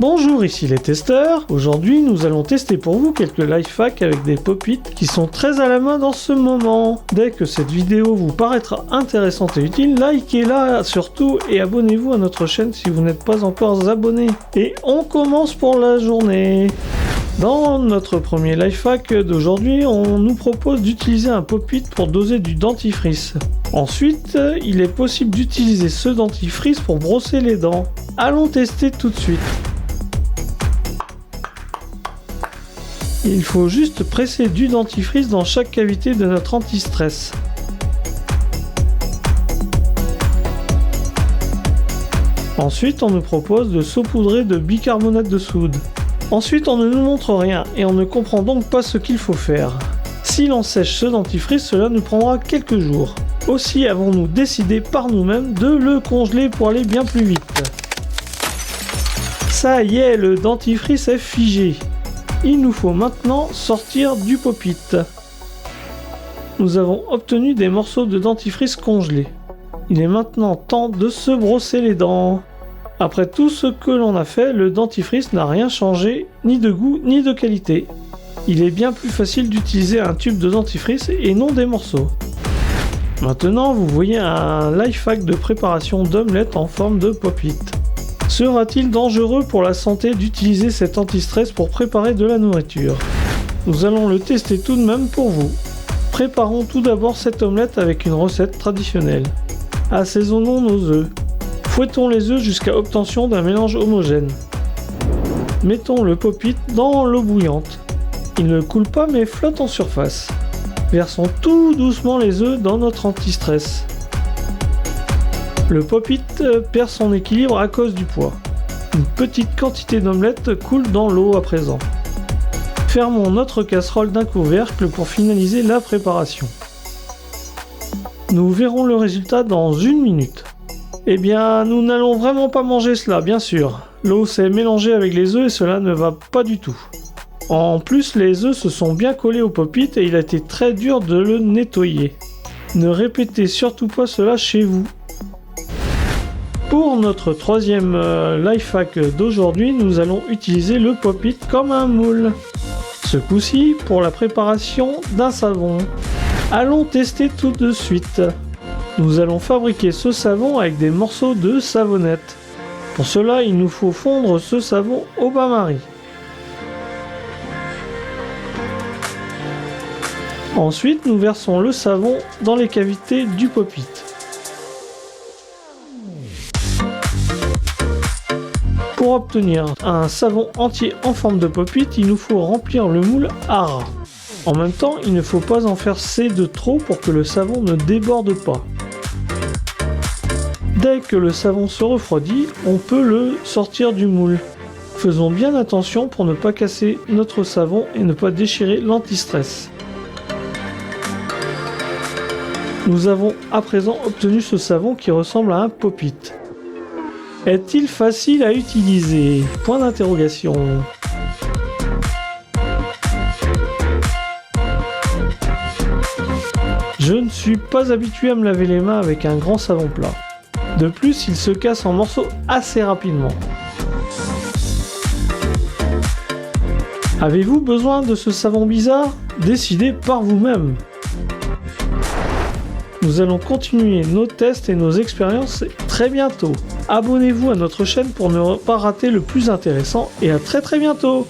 Bonjour, ici les testeurs. Aujourd'hui, nous allons tester pour vous quelques life hacks avec des pop-it qui sont très à la mode en ce moment. Dès que cette vidéo vous paraîtra intéressante et utile, likez-la surtout et abonnez-vous à notre chaîne si vous n'êtes pas encore abonné. Et on commence pour la journée. Dans notre premier life hack d'aujourd'hui, on nous propose d'utiliser un pop-it pour doser du dentifrice. Ensuite, il est possible d'utiliser ce dentifrice pour brosser les dents. Allons tester tout de suite. Il faut juste presser du dentifrice dans chaque cavité de notre anti-stress. Ensuite, on nous propose de saupoudrer de bicarbonate de soude. Ensuite, on ne nous montre rien et on ne comprend donc pas ce qu'il faut faire. Si l'on sèche ce dentifrice, cela nous prendra quelques jours. Aussi avons-nous décidé par nous-mêmes de le congeler pour aller bien plus vite. Ça y est, le dentifrice est figé. Il nous faut maintenant sortir du pop-it. Nous avons obtenu des morceaux de dentifrice congelés. Il est maintenant temps de se brosser les dents. Après tout ce que l'on a fait, le dentifrice n'a rien changé, ni de goût, ni de qualité. Il est bien plus facile d'utiliser un tube de dentifrice et non des morceaux. Maintenant, vous voyez un life hack de préparation d'omelette en forme de pop-it. Sera-t-il dangereux pour la santé d'utiliser cet anti-stress pour préparer de la nourriture? Nous allons le tester tout de même pour vous. Préparons tout d'abord cette omelette avec une recette traditionnelle. Assaisonnons nos œufs. Fouettons les œufs jusqu'à obtention d'un mélange homogène. Mettons le pop-it dans l'eau bouillante. Il ne coule pas mais flotte en surface. Versons tout doucement les œufs dans notre anti-stress. Le pop-it perd son équilibre à cause du poids. Une petite quantité d'omelette coule dans l'eau à présent. Fermons notre casserole d'un couvercle pour finaliser la préparation. Nous verrons le résultat dans 1 minute. Eh bien, nous n'allons vraiment pas manger cela, bien sûr. L'eau s'est mélangée avec les œufs et cela ne va pas du tout. En plus, les œufs se sont bien collés au pop-it et il a été très dur de le nettoyer. Ne répétez surtout pas cela chez vous. Pour notre troisième life hack d'aujourd'hui, nous allons utiliser le pop-it comme un moule. Ce coup-ci, pour la préparation d'un savon. Allons tester tout de suite. Nous allons fabriquer ce savon avec des morceaux de savonnette. Pour cela, il nous faut fondre ce savon au bain-marie. Ensuite, nous versons le savon dans les cavités du pop-it. Pour obtenir un savon entier en forme de pop-it, il nous faut remplir le moule à ras. En même temps, il ne faut pas en verser de trop pour que le savon ne déborde pas. Dès que le savon se refroidit, on peut le sortir du moule. Faisons bien attention pour ne pas casser notre savon et ne pas déchirer l'anti-stress. Nous avons à présent obtenu ce savon qui ressemble à un pop-it. Est-il facile à utiliser? Point d'interrogation. Je ne suis pas habitué à me laver les mains avec un grand savon plat. De plus, il se casse en morceaux assez rapidement. Avez-vous besoin de ce savon bizarre? Décidez par vous-même. Nous allons continuer nos tests et nos expériences très bientôt. Abonnez-vous à notre chaîne pour ne pas rater le plus intéressant et à très bientôt.